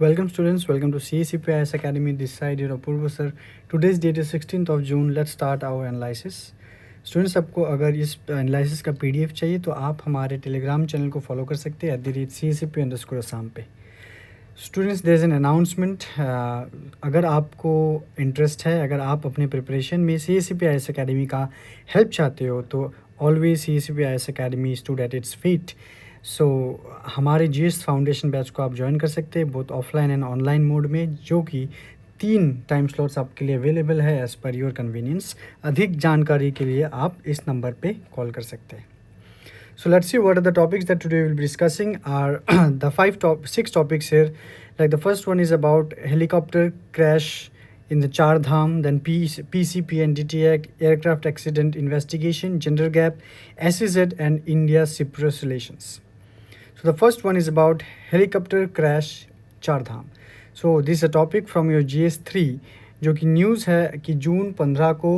Welcome students, welcome to CACPIS Academy. This side your Apurva sir. Today's date is 16th of June. Let's start our analysis. Students आपको अगर इस analysis का PDF चाहिए तो आप हमारे टेलीग्राम चैनल को फॉलो कर सकते हैं @CACP_Assam पे। Students there is an announcement. अगर आपको इंटरेस्ट है, अगर आप अपने प्रिपरेशन में CACPIS Academy का हेल्प चाहते हो तो ऑलवेज CACPIS Academy स्टूड एट इट्स फीट। सो हमारे GS फाउंडेशन बैच को आप ज्वाइन कर सकते हैं both offline and online mode में, जो कि 3 टाइम स्लॉट्स आपके लिए अवेलेबल है एज़ पर योर कन्वीनियंस। अधिक जानकारी के लिए आप इस नंबर पे कॉल कर सकते हैं। So let's see what are the topics that today we'll be discussing are the 6 topics here. Like the first one is about helicopter crash in the Char Dham, then PCP and DTAC, aircraft accident investigation, gender gap, SEZ and India-Cyprus relations. So the first one is about helicopter crash Char Dham. So this is a topic from your GS3 जो कि news है कि जून 15 को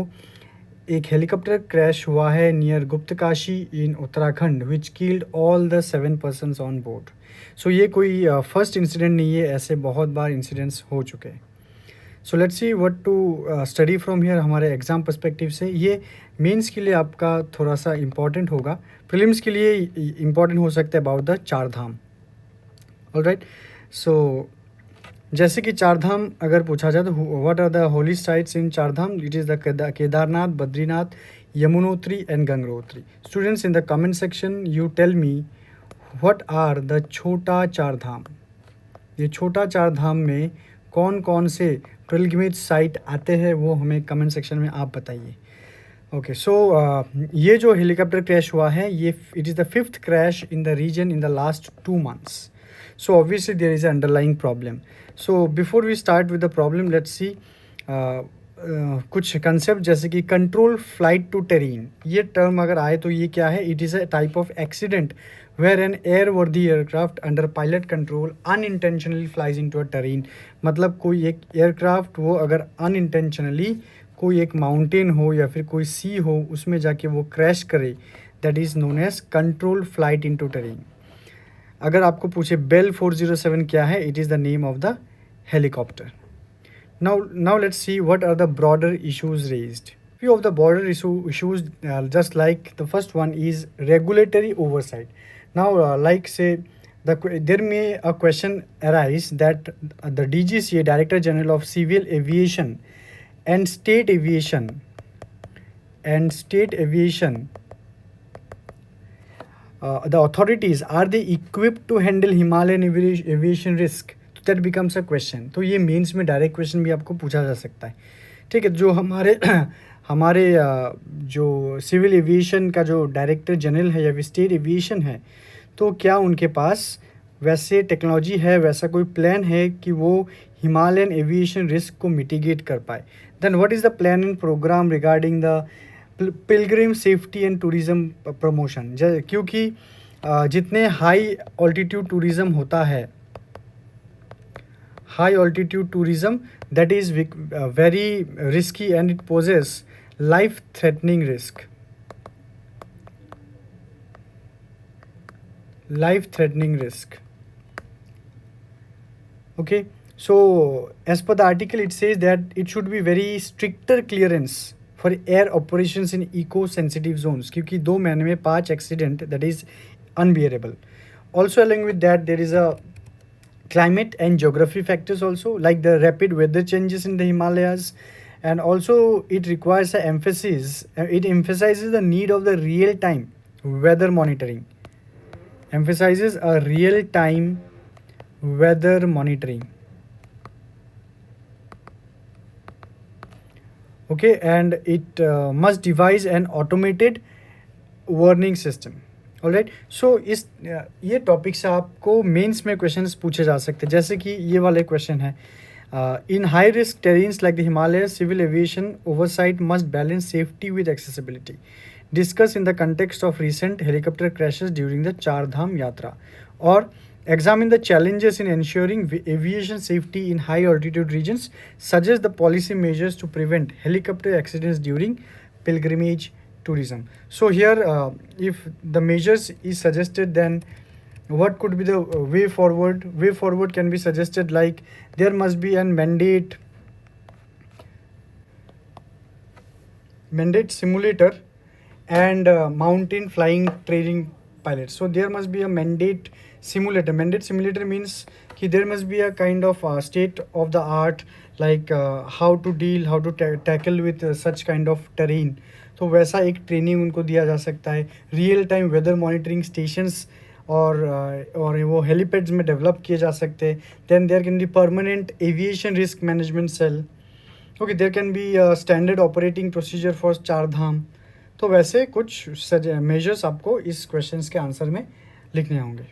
एक helicopter crash हुआ है near Guptkashi in Uttarakhand which killed all the 7 persons on board. So ये कोई फर्स्ट इंसिडेंट नहीं है, ऐसे बहुत बार इंसिडेंट्स हो चुके हैं। So let's see what to study from here. हमारे एग्ज़ाम पर्सपेक्टिव से ये मेंस के लिए आपका थोड़ा सा इम्पॉर्टेंट होगा, प्रीलिम्स के लिए इम्पॉर्टेंट हो सकता है about the Char Dham. Alright, सो जैसे कि चार धाम अगर पूछा जाए तो what are the holy sites in Char Dham? It is the Kedarnath, Badrinath, Yamunotri and Gangotri. Students in the comment section you tell me what are the Chhota Char धाम। ये छोटा चार धाम में कौन कौन से पिलग्रिमेज साइट आते हैं वो हमें कमेंट सेक्शन में आप बताइए। ओके, सो ये जो हेलीकॉप्टर क्रैश हुआ है ये it is the 5th crash in the region in the last 2 months. So obviously there is an underlying problem. So before we start with the problem, let's see कुछ concept जैसे कि control flight to terrain. ये term अगर आए तो ये क्या है? It is a type of accident where an airworthy aircraft under pilot control unintentionally flies into a terrain. मतलब कोई एक एयरक्राफ्ट वो अगर अनइंटेंशनली कोई एक माउंटेन हो या फिर कोई सी हो उसमें जाके वो क्रैश करे, that is known as control flight into terrain. अगर आपको पूछे बेल 407 क्या है, it is the name of the helicopter. Now let's see what are the broader issues raised. Few of the broader issues just like the first one is regulatory oversight. Now like say there may a question arise that the DGCA, Director General of Civil Aviation and State Aviation the authorities, are they equipped to handle Himalayan aviation risk? That becomes a question. तो ये mains में direct question भी आपको पूछा जा सकता है। ठीक है, जो हमारे जो सिविल एविएशन का जो डायरेक्टर जनरल है या फिर स्टेट एविएशन है, तो क्या उनके पास वैसे टेक्नोलॉजी है, वैसा कोई प्लान है कि वो हिमालयन एविएशन रिस्क को मिटिगेट कर पाए? Then what is the plan and programme regarding the pilgrim safety and tourism promotion? क्योंकि जितने हाई ऑल्टीट्यूड टूरिज़म होता है, high altitude tourism, that is very risky and it poses life threatening risk. Okay, so as per the article it says that it should be very stricter clearance for air operations in eco sensitive zones, क्योंकि 2 महीने में 5 accident, that is unbearable. Also along with that there is a climate and geography factors also, like the rapid weather changes in the Himalayas, and also it requires an emphasis, it emphasizes the need of the real time weather monitoring, emphasizes a real time weather monitoring. Okay, and it must devise an automated warning system. Alright, so इस ये topic से आपको mains में questions पूछे जा सकते हैं, जैसे कि ये वाले क्वेश्चन है in high risk terrains like the Himalaya civil aviation oversight must balance safety with accessibility. Discuss in the context of recent helicopter crashes during the Char Dham यात्रा, और examine the challenges in ensuring aviation safety in high altitude regions, suggest the policy measures to prevent helicopter accidents during pilgrimage tourism. So here if the measures is suggested, then what could be the way forward? Way forward can be suggested like there must be an mandate simulator and mountain flying training pilots. So there must be a mandate simulator. Mandate simulator means कि there must be a kind of state of the art like how to deal, how to tackle with such kind of terrain. तो वैसा एक training उनको दिया जा सकता है. Real time weather monitoring stations और वो हेलीपैड्स में डेवलप किए जा सकते हैं. Then there can be permanent aviation risk management cell. Okay, there can be standard operating procedure for Char Dham. तो वैसे कुछ मेजर्स आपको इस क्वेश्चंस के आंसर में लिखने होंगे.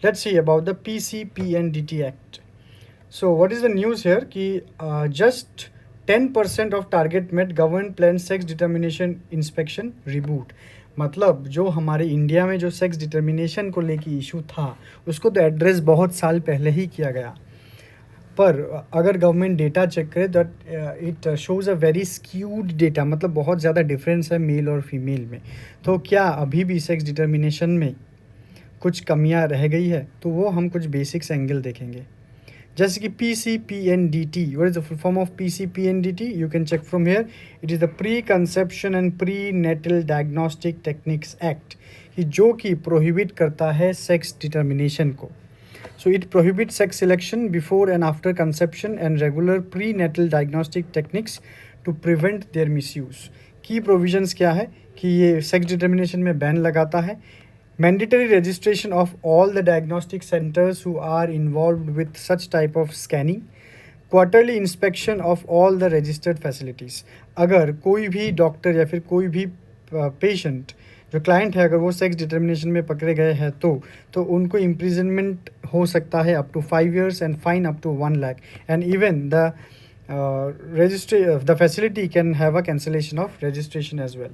Let's see about the PCPNDT act. So what is the news here कि just 10% of target met government plan sex determination inspection reboot. मतलब जो हमारे इंडिया में जो सेक्स डिटर्मिनेशन को लेके इशू था उसको तो एड्रेस बहुत साल पहले ही किया गया, पर अगर गवर्नमेंट डेटा चेक करे that it shows a very skewed data. मतलब बहुत ज़्यादा डिफरेंस है मेल और फीमेल में. तो क्या अभी भी सेक्स डिटर्मिनेशन में कुछ कमियां रह गई है? तो वो हम कुछ बेसिक्स एंगल देखेंगे. जैसे कि PCPNDT, what is the full form of PCPNDT? You can check from here. It is the preconception and prenatal diagnostic techniques act, कि जो कि प्रोहिबिट करता है सेक्स डिटर्मिनेशन को. So it prohibits sex selection before and after conception and regular prenatal diagnostic techniques to prevent their misuse. की provisions क्या है कि ये sex determination में बैन लगाता है. Mandatory registration of all the diagnostic centers who are involved with such type of scanning. Quarterly inspection of all the registered facilities. अगर कोई भी डॉक्टर या फिर कोई भी पेशेंट जो क्लाइंट है अगर वो सेक्स डिटर्मिनेशन में पकड़े गए हैं तो उनको इम्प्रिजनमेंट हो सकता है up to 5 years and fine up to 1 lakh. And even the facility can have a cancellation of registration as well.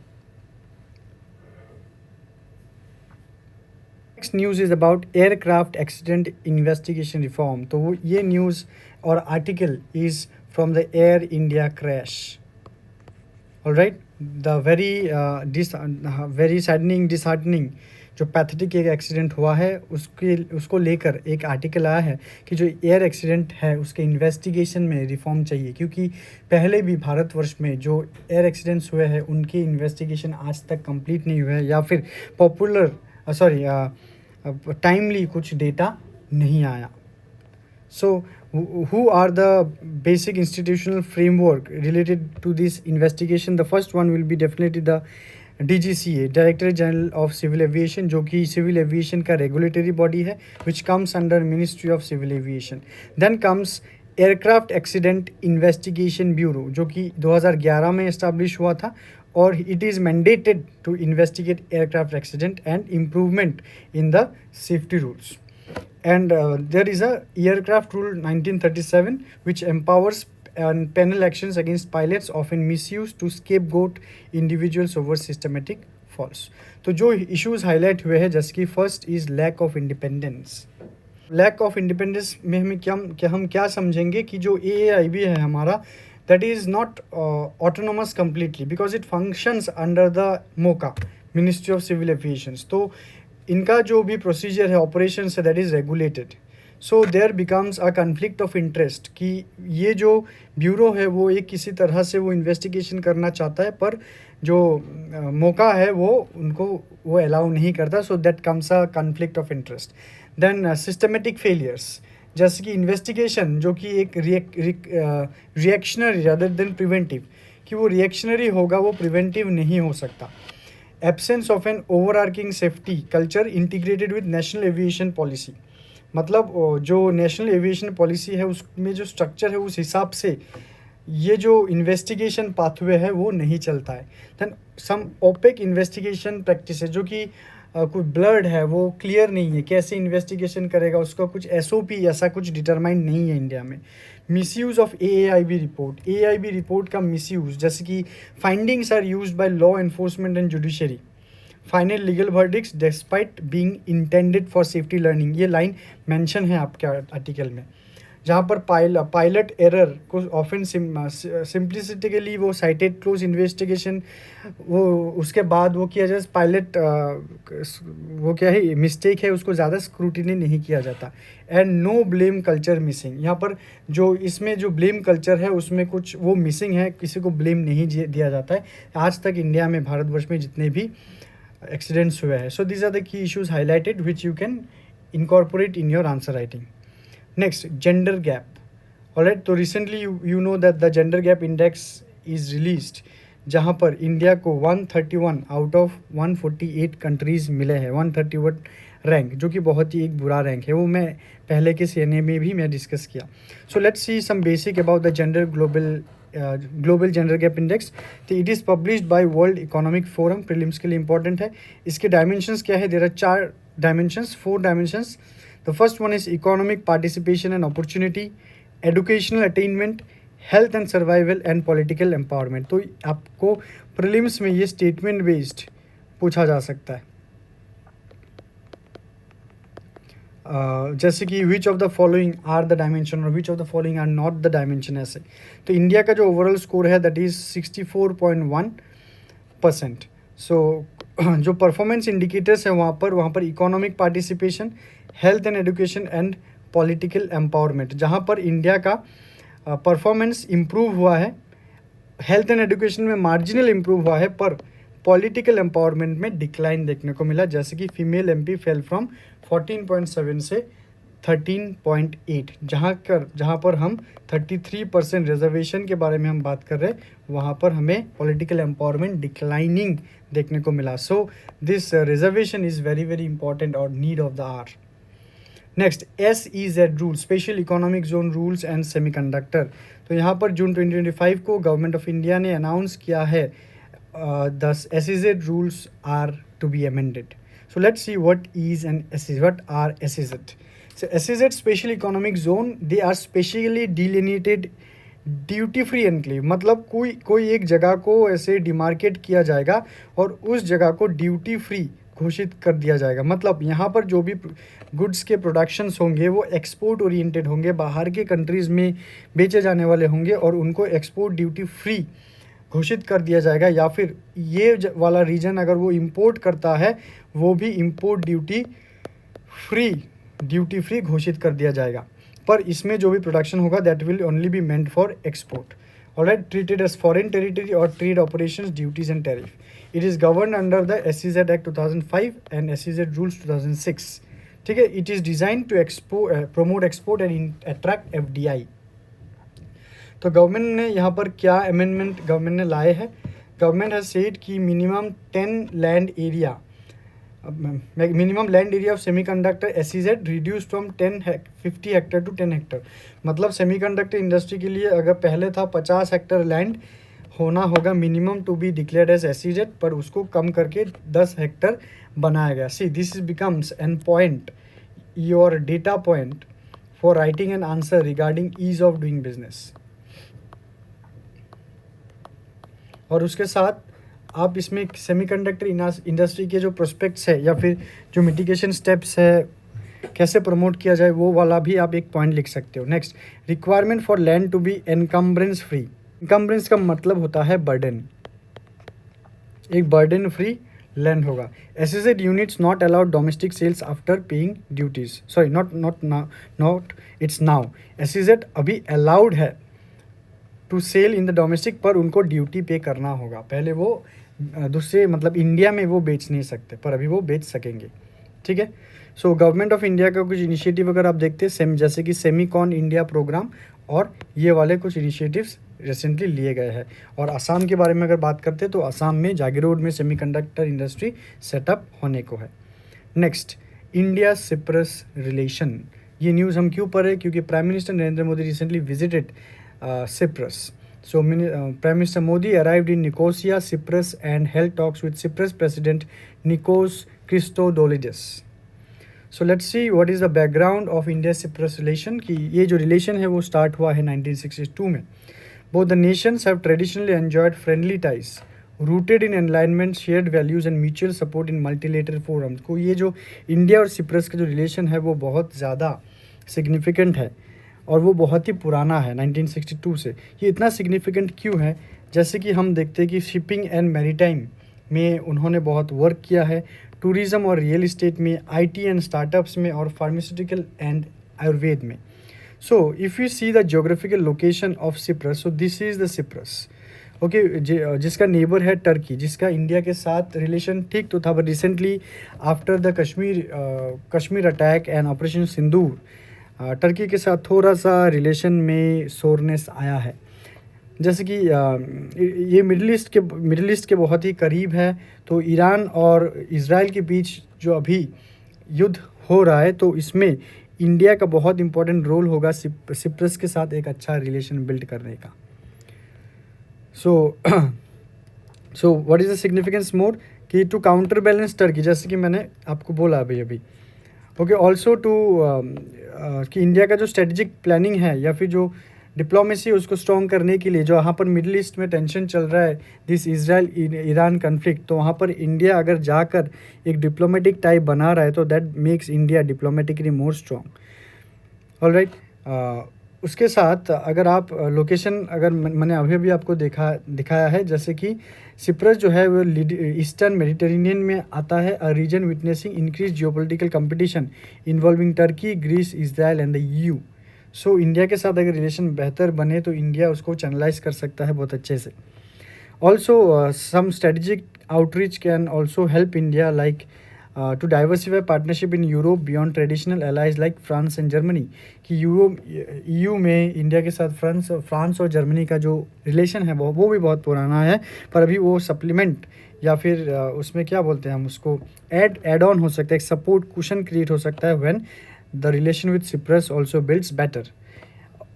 Next news is about aircraft accident investigation reform. तो वो ये न्यूज़ और article is from the Air India crash. Alright, the very saddening disheartening जो pathetic एक accident हुआ है उसको लेकर एक आर्टिकल आया है कि जो एयर एक्सीडेंट है उसके इन्वेस्टिगेशन में रिफॉर्म चाहिए, क्योंकि पहले भी भारतवर्ष में जो एयर एक्सीडेंट्स हुए हैं उनके इन्वेस्टिगेशन आज तक कंप्लीट नहीं हुए हैं या फिर टाइमली कुछ डेटा नहीं आया. So who are the basic institutional framework related to this investigation? The first one will be definitely the DGCA, Director General of Civil Aviation, जो कि सिविल एविएशन का रेगुलेटरी बॉडी है which comes under Ministry of Civil Aviation. Then comes aircraft accident investigation bureau, जो कि 2011 में establish हुआ था और it is mandated to investigate aircraft accident and improvement in the safety rules. And there is a aircraft rule 1937 which empowers and penal actions against pilots often misuse to scapegoat individuals over systematic faults. तो जो issues highlight हुए हैं जैसे कि first is lack of independence. Lack of independence में हम क्या समझेंगे कि जो AAIB है हमारा, that is not autonomous completely because it functions under the MOCA, Ministry of Civil Aviation. तो इनका जो भी प्रोसीजर है ऑपरेशन है that is regulated. So there becomes a conflict of interest कि ये जो ब्यूरो है वो एक किसी तरह से वो इन्वेस्टिगेशन करना चाहता है पर जो मौका है वो उनको वो अलाउ नहीं करता. So that comes a conflict of interest. Then systematic failures, जैसे कि इन्वेस्टिगेशन जो कि एक रिएक्शनरी रादर देन प्रिवेंटिव, कि वो रिएक्शनरी होगा वो प्रिवेंटिव नहीं हो सकता. Absence of an overarching safety culture integrated with national aviation policy, मतलब जो नेशनल एविएशन पॉलिसी है उसमें जो स्ट्रक्चर है उस हिसाब से ये जो इन्वेस्टिगेशन पाथवे है वो नहीं चलता है. Then some OPEC investigation practice है, जो कि कोई ब्लर्ड है, वो क्लियर नहीं है कैसे इन्वेस्टिगेशन करेगा, उसका कुछ SOP ऐसा कुछ डिटरमाइंड नहीं है इंडिया में. Misuse of AAIB report, AAIB report का मिसयूज़, जैसे कि findings are used by law enforcement and judiciary, final legal verdicts despite being intended for safety learning. ये लाइन मेंशन है आपके आर्टिकल में. जहाँ पर पायलट एरर को ऑफन सिंप्लिसिटिकली वो साइटेड क्लोज इन्वेस्टिगेशन, वो उसके बाद वो किया जाए पायलट वो क्या है मिस्टेक है उसको ज़्यादा स्क्रूटिनी नहीं किया जाता। And no blame culture missing, यहाँ पर जो इसमें जो ब्लेम कल्चर है उसमें कुछ वो मिसिंग है, किसी को ब्लेम नहीं दिया जाता है आज तक इंडिया में, भारतवर्ष में जितने भी एक्सीडेंट्स हुए हैं। So these are the key issues highlighted which you can incorporate in your answer writing. Next, gender gap. Alright, तो recently you know that the gender gap index is released, जहाँ पर India को 131 out of 148 countries मिले हैं, 131 rank, जो कि बहुत ही एक बुरा रैंक है। वो मैं पहले के सीएनए में भी मैं डिस्कस किया। So let's see some basic about the gender Global Gender Gap Index. तो it is published by World Economic Forum, prelims के लिए इंपॉर्टेंट है। इसके डायमेंशंस क्या है? There are 4 dimensions, 4 dimensions. The first one is economic participation and opportunity, educational attainment, health and survival and political empowerment. तो आपको prelims में ये स्टेटमेंट बेस्ड पूछा जा सकता है। जैसे कि which of the following are the dimension और which of the following are not the dimension, ऐसे। तो इंडिया का जो ओवरऑल स्कोर है दैट इज़ 64.1%। सो जो परफॉर्मेंस इंडिकेटर्स हैं वहाँ पर economic participation, health and education and political empowerment, जहाँ पर इंडिया का परफॉर्मेंस इम्प्रूव हुआ है, हेल्थ एंड एजुकेशन में मार्जिनल इम्प्रूव हुआ है, पर पॉलिटिकल एम्पावरमेंट में डिक्लाइन देखने को मिला। जैसे कि फीमेल एमपी फेल फ्रॉम 14.7 से 13.8, जहाँ पर हम 33% रिजर्वेशन के बारे में हम बात कर रहे हैं, वहाँ पर हमें पॉलिटिकल एम्पावरमेंट डिक्लाइनिंग देखने को मिला। So this reservation is very very important और need of the hour. Next, SEZ rule, special economic zone rules and semiconductor. तो यहाँ पर जून 2025 को गवर्नमेंट ऑफ इंडिया ने अनाउंस किया है the SEZ rules are to be amended. So let's see what are SEZ। So SEZ special economic zone, they are specially delineated duty free enclave, मतलब कोई एक जगह को ऐसे डिमार्केट किया जाएगा और उस जगह को ड्यूटी फ्री घोषित कर दिया जाएगा। मतलब यहाँ पर जो भी गुड्स के प्रोडक्शंस होंगे वो एक्सपोर्ट ओरिएंटेड होंगे, बाहर के कंट्रीज़ में बेचे जाने वाले होंगे और उनको एक्सपोर्ट ड्यूटी फ्री घोषित कर दिया जाएगा। या फिर ये वाला रीजन अगर वो इंपोर्ट करता है वो भी इंपोर्ट ड्यूटी फ्री घोषित कर दिया जाएगा। पर इसमें जो भी प्रोडक्शन होगा that will only be meant for export. Alright, treated as foreign territory और trade operations, duties and tariff. It is govern under the SEZ act 2005 and SEZ rules 2006। ठीक है, it is design to promote export and attract FDI। तो government ने यहाँ पर क्या amendment government ने लाए हैं? गवर्नमेंट हैज सेड कि minimum land area of semiconductor SEZ reduce from 50 Hector to 10 hectare. मतलब सेमीकंडक्टर इंडस्ट्री के लिए अगर पहले था 50 हेक्टर लैंड होना होगा minimum to be declared as SEZ, पर उसको कम करके 10 हेक्टर बनाया गया। See this is becomes an point, your data point for writing an answer regarding ease of doing business. और उसके साथ आप इसमें सेमीकंडक्टर इंडस्ट्री के जो प्रोस्पेक्ट्स है या फिर जो मिटिगेशन स्टेप्स है कैसे प्रमोट किया जाए वो वाला भी आप एक पॉइंट लिख सकते हो। Next, requirement for land to be encumbrance free. Encumbrance का मतलब होता है बर्डन, एक बर्डन फ्री लैंड होगा। SEZ units not allowed domestic sales after paying duties, sorry not it's now. SEZ अभी अलाउड है to sell in the domestic, पर उनको ड्यूटी पे करना होगा। पहले वो दूसरे मतलब इंडिया में वो बेच नहीं सकते, पर अभी वो बेच सकेंगे। ठीक है, सो गवर्नमेंट ऑफ इंडिया का कुछ इनिशिएटिव अगर आप देखते हैं जैसे कि सेमीकॉन इंडिया प्रोग्राम और ये वाले कुछ इनिशिएटिव्स रिसेंटली लिए गए हैं। और असम के बारे में अगर बात करते हैं तो असम में जागीरोड में सेमीकंडक्टर इंडस्ट्री सेटअप होने को है। Next, India Cyprus relation. ये न्यूज़ हम क्यों पढ़े? क्योंकि prime minister Narendra Modi recently visited Cyprus. So Prime Minister Modi arrived in Nicosia, Cyprus and held talks with Cyprus President Nikos Christodoulides. So let's see what is the background of India-Cyprus relation। कि ये जो relation है वो start हुआ है 1962 में। Both the nations have traditionally enjoyed friendly ties rooted in alignment, shared values and mutual support in multilateral forums। को ये जो इंडिया और सिप्रस का जो relation है वो बहुत ज़्यादा significant है और वो बहुत ही पुराना है 1962 से। ये इतना सिग्निफिकेंट क्यों है? जैसे कि हम देखते हैं कि शिपिंग एंड मैरीटाइम में उन्होंने बहुत वर्क किया है, टूरिज़्म और रियल इस्टेट में, आईटी एंड स्टार्टअप्स में, और फार्मास्यूटिकल एंड आयुर्वेद में। So, if you see the geographical location of Cyprus, so this is the Cyprus. Okay जिसका नेबर है टर्की, जिसका इंडिया के साथ रिलेशन ठीक तो था, but recently after the Kashmir attack and operation Sindoor Turkey के साथ थोड़ा सा रिलेशन में सोरनेस आया है। जैसे कि ये मिडिल ईस्ट के बहुत ही करीब है, तो ईरान और इज़राइल के बीच जो अभी युद्ध हो रहा है, तो इसमें इंडिया का बहुत इंपॉर्टेंट रोल होगा सिप्रस के साथ एक अच्छा रिलेशन बिल्ड करने का। So what is the significance more कि टू काउंटर बैलेंस टर्की, जैसे कि मैंने आपको बोला अभी ओके। ऑल्सो टू कि इंडिया का जो स्ट्रेटजिक प्लानिंग है या फिर जो डिप्लोमेसी उसको स्ट्रॉन्ग करने के लिए, जो वहाँ पर मिडिल ईस्ट में टेंशन चल रहा है, दिस इज़राइल ईरान कन्फ्लिक्ट, तो वहाँ पर इंडिया अगर जाकर एक डिप्लोमेटिक टाइप बना रहा है तो that makes India diplomatically more strong. Alright, उसके साथ अगर आप लोकेशन अगर मैंने अभी आपको दिखाया है, जैसे कि सिप्रस जो है वो ईस्टर्न मेडिटेरेनियन में आता है, a region witnessing increase geopolitical competition involving Turkey, Greece, Israel and the EU. सो इंडिया के साथ अगर रिलेशन बेहतर बने तो इंडिया उसको चैनलाइज कर सकता है बहुत अच्छे से। Also some strategic outreach can also help India like to diversify partnership in Europe beyond traditional allies like France and Germany. कि ईयू में इंडिया के साथ फ्रांस और जर्मनी का जो रिलेशन है वो भी बहुत पुराना है, पर अभी वो सप्लीमेंट या फिर उसमें क्या बोलते हैं हम उसको एड ऑन हो सकता है, एक सपोर्ट कुशन क्रिएट हो सकता है when the relation with Cyprus also builds better.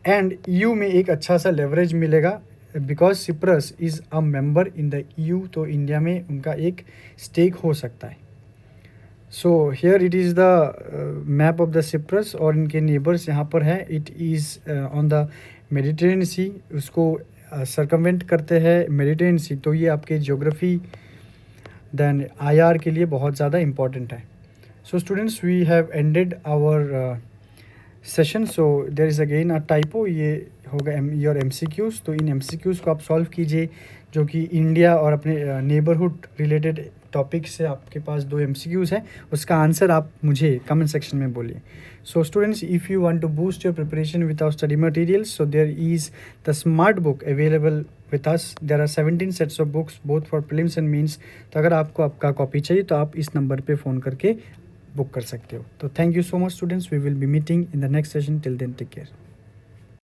And EU में एक अच्छा सा लेवरेज मिलेगा because Cyprus is a member in the EU, तो इंडिया में उनका एक स्टेक हो सकता है। So here it is the map of the Cyprus और इनके नेबर्स यहाँ पर है। It is on the Mediterranean sea, उसको सर्कमवेंट करते हैं मेडिटेरेनियन सी, तो ये आपके ज्योग्राफी देन आईआर के लिए बहुत ज़्यादा इम्पॉर्टेंट है। So students, we have ended our session. So there is again a typo, ये होगा your MCQs। तो इन MCQs को आप सॉल्व कीजिए, जो कि इंडिया और अपने नेबरहुड रिलेटेड टॉपिक से आपके पास 2 MCQs है, उसका आंसर आप मुझे कमेंट सेक्शन में बोलिए। So students, if you want to boost your preparation with our study materials, so there is the smart book available with us. There are 17 sets of books both for prelims and mains। तो अगर आपको आपका copy चाहिए तो आप इस number पे phone करके बुक कर सकते हो। तो thank you so much students, we will be meeting in the next session. Till then take care.